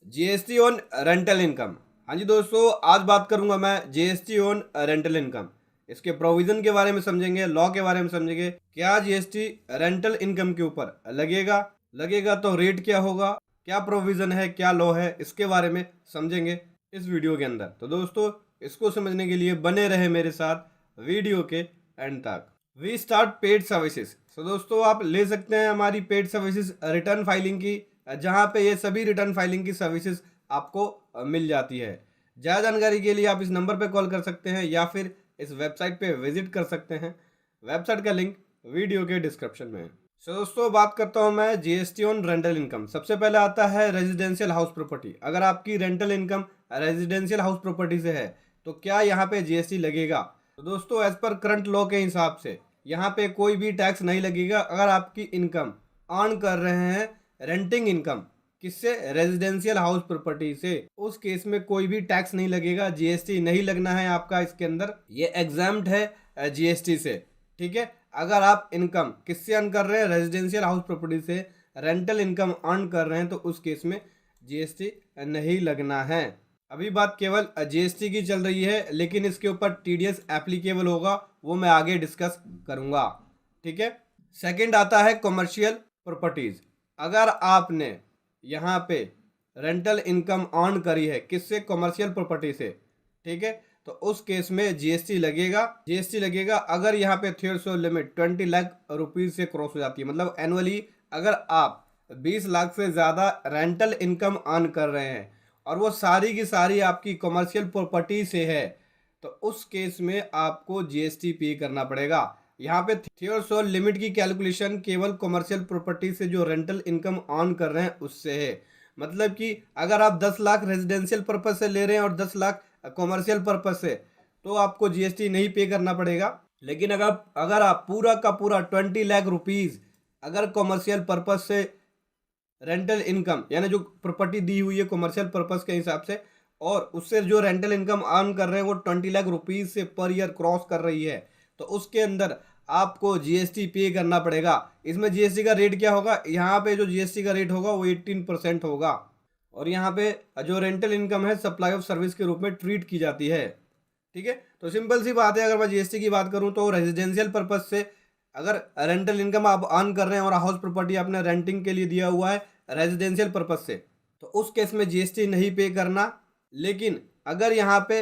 GST on rental income. हाँ जी दोस्तों, आज बात करूंगा मैं जीएसटी ऑन रेंटल इनकम। इसके प्रोविजन के बारे में समझेंगे, लॉ के बारे में समझेंगे। क्या जीएसटी रेंटल इनकम के ऊपर लगेगा तो रेट क्या होगा, क्या प्रोविजन है, क्या लॉ है, इसके बारे में समझेंगे इस वीडियो के अंदर। तो दोस्तों, इसको समझने के लिए बने रहे मेरे साथ वीडियो के एंड तक। We start paid services. तो दोस्तों, आप ले सकते हैं हमारी पेड सर्विसेज रिटर्न फाइलिंग की, जहां पे ये सभी रिटर्न फाइलिंग की सर्विसेज आपको मिल जाती है। ज़्यादा जानकारी के लिए आप इस नंबर पे कॉल कर सकते हैं या फिर इस वेबसाइट पे विजिट कर सकते हैं। वेबसाइट का लिंक वीडियो के डिस्क्रिप्शन में है। सो दोस्तों, बात करता हूं मैं जीएसटी ऑन रेंटल इनकम। सबसे पहले आता है रेजिडेंशियल हाउस प्रॉपर्टी। अगर आपकी rental income residential house property से है तो क्या यहाँ पे जीएसटी लगेगा? तो दोस्तों, एज पर करंट लॉ के हिसाब से यहाँ पे कोई भी टैक्स नहीं लगेगा। अगर आपकी इनकम अर्न कर रहे हैं रेंटिंग इनकम, किससे? रेजिडेंशियल हाउस प्रॉपर्टी से, उस केस में कोई भी टैक्स नहीं लगेगा, जीएसटी नहीं लगना है आपका इसके अंदर। ये एग्जाम्प्ट है जीएसटी से, ठीक है। अगर आप इनकम किससे अर्न कर रहे हैं? रेजिडेंशियल हाउस प्रॉपर्टी से रेंटल इनकम अर्न कर रहे हैं तो उस केस में जीएसटी नहीं लगना है। अभी बात केवल जीएसटी की चल रही है, लेकिन इसके ऊपर टीडीएस एप्लीकेबल होगा, वो मैं आगे डिस्कस करूंगा, ठीक है। सेकंड आता है कमर्शियल प्रॉपर्टीज। अगर आपने यहाँ पे रेंटल इनकम अर्न करी है किससे? कमर्शियल प्रॉपर्टी से, ठीक है। तो उस केस में जीएसटी लगेगा अगर यहाँ पे थ्रेशोल्ड लिमिट 20 लाख रुपीज से क्रॉस हो जाती है। मतलब एनुअली अगर आप 20 लाख से ज़्यादा रेंटल इनकम अर्न कर रहे हैं और वो सारी की सारी आपकी कमर्शियल प्रॉपर्टी से है, तो उस केस में आपको जीएसटी पे करना पड़ेगा। यहाँ पे थ्रेशोल्ड लिमिट की कैलकुलेशन केवल कमर्शियल प्रॉपर्टी से जो रेंटल इनकम अर्न कर रहे हैं उससे है। मतलब कि अगर आप 10 लाख रेजिडेंशियल पर्पज से ले रहे हैं और 10 लाख कमर्शियल पर्पज से, तो आपको जीएसटी नहीं पे करना पड़ेगा। लेकिन अगर आप पूरा का पूरा 20 लाख रुपीज अगर कमर्शियल पर्पज से रेंटल इनकम, यानी जो प्रॉपर्टी दी हुई है कमर्शियल पर्पज के हिसाब से, और उससे जो रेंटल इनकम अर्न कर रहे हैं वो 20 लाख रुपीज से पर ईयर क्रॉस कर रही है, तो उसके अंदर आपको जीएसटी पे करना पड़ेगा। इसमें जीएसटी का रेट क्या होगा? यहाँ पे जो जीएसटी का रेट होगा वो 18% होगा। और यहाँ पे जो रेंटल इनकम है सप्लाई ऑफ सर्विस के रूप में ट्रीट की जाती है, ठीक है। तो सिंपल सी बात है, अगर मैं जीएसटी की बात करूँ तो रेजिडेंशियल पर्पज से अगर रेंटल इनकम आप अर्न कर रहे हैं और हाउस प्रॉपर्टी आपने रेंटिंग के लिए दिया हुआ है रेजिडेंशियल पर्पज से, तो उस केस में जीएसटी नहीं पे करना। लेकिन अगर यहाँ पे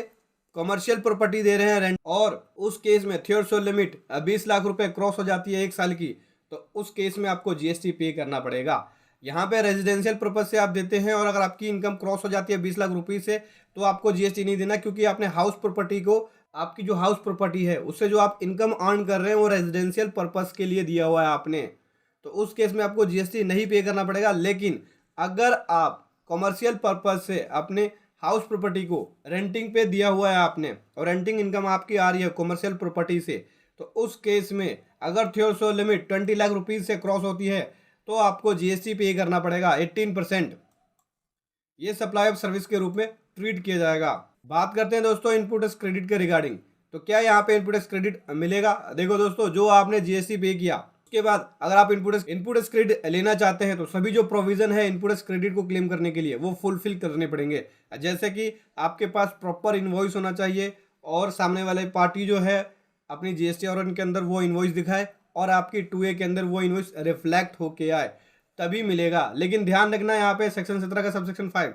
कमर्शियल प्रॉपर्टी दे रहे हैं रेंट और उस केस में थ्रेशोल्ड लिमिट 20 लाख रुपए क्रॉस हो जाती है 1 साल की, तो उस केस में आपको जीएसटी पे करना पड़ेगा। यहाँ पे रेजिडेंशियल पर्पज से आप देते हैं और अगर आपकी इनकम क्रॉस हो जाती है 20 लाख रुपीज से, तो आपको जीएसटी नहीं देना, क्योंकि आपने हाउस प्रॉपर्टी को, आपकी जो हाउस प्रॉपर्टी है उससे जो आप इनकम अर्न कर रहे हैं वो रेजिडेंशियल पर्पज के लिए दिया हुआ है आपने, तो उस केस में आपको जीएसटी नहीं पे करना पड़ेगा। लेकिन अगर आप कमर्शियल पर्पज से अपने हाउस प्रॉपर्टी को रेंटिंग पे दिया हुआ है आपने और रेंटिंग इनकम आपकी आ रही है कमर्शियल प्रॉपर्टी से, तो उस केस में अगर थ्रेशोल्ड लिमिट 20 लाख रुपीज से क्रॉस होती है तो आपको जीएसटी पे करना पड़ेगा 18%। ये सप्लाई ऑफ सर्विस के रूप में ट्रीट किया जाएगा। बात करते हैं दोस्तों इनपुट टैक्स क्रेडिट के रिगार्डिंग। तो क्या यहाँ पे इनपुट टैक्स क्रेडिट मिलेगा? देखो दोस्तों, जो आपने जीएसटी पे किया उसके बाद अगर आप इनपुट टैक्स क्रेडिट लेना चाहते हैं तो सभी जो प्रोविजन है इनपुट टैक्स क्रेडिट को क्लेम करने के लिए वो फुलफिल करने पड़ेंगे। जैसे कि आपके पास प्रॉपर इनवॉइस होना चाहिए और सामने वाले पार्टी जो है अपनी जीएसटी और उनके अंदर वो इनवॉइस दिखाए और आपकी 2A के अंदर वो इनवॉइस रिफ्लेक्ट होके आए, तभी मिलेगा। लेकिन ध्यान रखना, यहाँ पे सेक्शन 17 का सबसेक्शन 5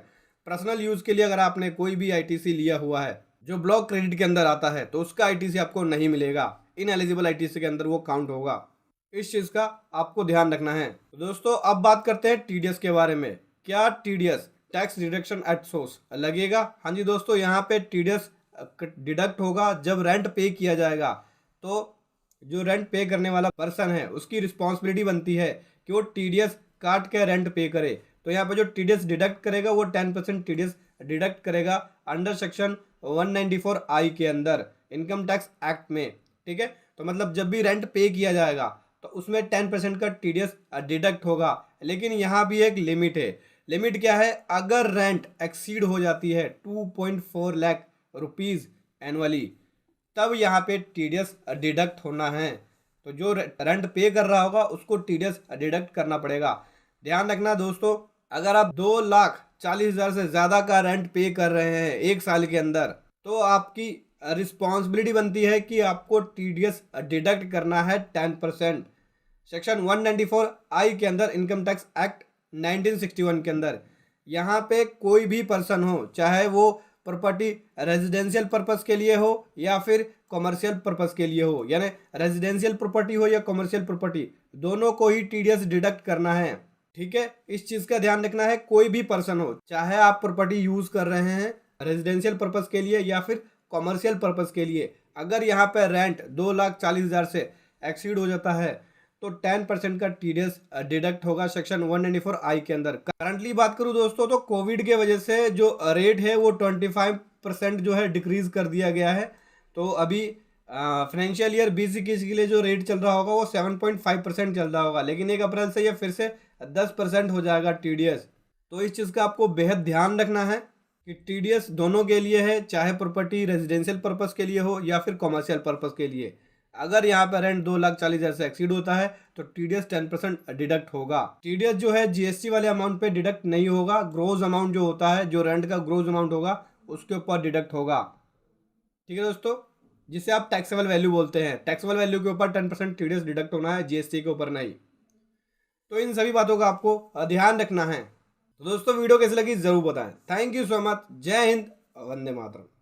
पर्सनल यूज के लिए अगर आपने कोई भी आईटीसी लिया हुआ है जो ब्लॉक क्रेडिट के अंदर आता है तो उसका आईटीसी आपको नहीं मिलेगा, इन एलिजिबल आईटीसी के अंदर वो काउंट होगा। इस चीज का आपको ध्यान रखना है। तो दोस्तों, अब बात करते हैं टीडीएस के बारे में। क्या TDS tax deduction at source लगेगा? हाँ जी दोस्तों, यहाँ पे टीडीएस डिडक्ट होगा जब रेंट पे किया जाएगा। तो जो रेंट पे करने वाला पर्सन है उसकी रिस्पॉन्सिबिलिटी बनती है कि वो टीडीएस काट के रेंट पे करे। तो यहाँ पे जो टीडीएस डिडक्ट करेगा वो 10% टीडीएस डिडक्ट करेगा अंडर सेक्शन 194I के अंदर इनकम टैक्स एक्ट में, ठीक है। तो मतलब जब भी रेंट पे किया जाएगा तो उसमें 10% का टीडीएस डिडक्ट होगा। लेकिन यहाँ भी एक लिमिट है। लिमिट क्या है? अगर रेंट एक्सीड हो जाती है 2.4 लाख रुपीज एनुअली, तब यहाँ पे टीडीएस डिडक्ट होना है। तो जो रेंट पे कर रहा होगा उसको टीडीएस डिडक्ट करना पड़ेगा। ध्यान रखना दोस्तों, अगर आप 2 लाख 40,000 से ज़्यादा का रेंट पे कर रहे हैं एक साल के अंदर, तो आपकी रिस्पॉन्सिबिलिटी बनती है कि आपको टीडीएस डिडक्ट करना है 10%। सेक्शन 194 के अंदर इनकम टैक्स एक्ट 1961 के अंदर यहाँ पे कोई भी पर्सन हो, चाहे वो प्रॉपर्टी रेजिडेंशियल पर्पस के लिए हो या फिर कॉमर्शियल पर्पस के लिए हो, यानी रेजिडेंशियल प्रॉपर्टी हो या कॉमर्शियल प्रॉपर्टी, दोनों को ही टीडीएस डिडक्ट करना है। ठीक है, इस चीज़ का ध्यान रखना है। कोई भी पर्सन हो, चाहे आप प्रॉपर्टी यूज़ कर रहे हैं रेजिडेंशियल पर्पस के लिए या फिर कॉमर्शियल पर्पस के लिए, अगर यहाँ पे रेंट 2,40,000 से एक्सीड हो जाता है तो 10% का टीडीएस डिडक्ट होगा सेक्शन 194 के अंदर। करंटली बात करूं दोस्तों तो कोविड के वजह से जो रेट है वो 25% जो है डिक्रीज कर दिया गया है। तो अभी फाइनेंशियल ईयर 2021 के लिए जो रेट चल रहा होगा वो 7.5% चल रहा होगा, लेकिन 1 अप्रैल से ये फिर से 10% हो जाएगा टीडीएस। तो इस चीज़ का आपको बेहद ध्यान रखना है कि टीडीएस दोनों के लिए है, चाहे प्रॉपर्टी रेजिडेंशियल पर्पस के लिए हो या फिर कॉमर्शियल पर्पस के लिए। अगर यहाँ पे रेंट 2,40,000 से एक्सीड होता है तो टीडीएस 10% डिडक्ट होगा। टीडीएस जो है जीएसटी वाले अमाउंट पे डिडक्ट नहीं होगा, ग्रोस अमाउंट जो होता है, जो रेंट का ग्रोस अमाउंट होगा उसके ऊपर डिडक्ट होगा। ठीक है दोस्तों, जिसे आप टैक्सेबल वैल्यू बोलते हैं, टैक्सेबल वैल्यू के ऊपर 10% टीडीएस डिडक्ट होना है, जीएसटी के ऊपर नहीं। तो इन सभी बातों का आपको ध्यान रखना है। तो दोस्तों वीडियो कैसी लगी जरूर बताएं। Thank you so much. जय हिंद, वंदे मातरम।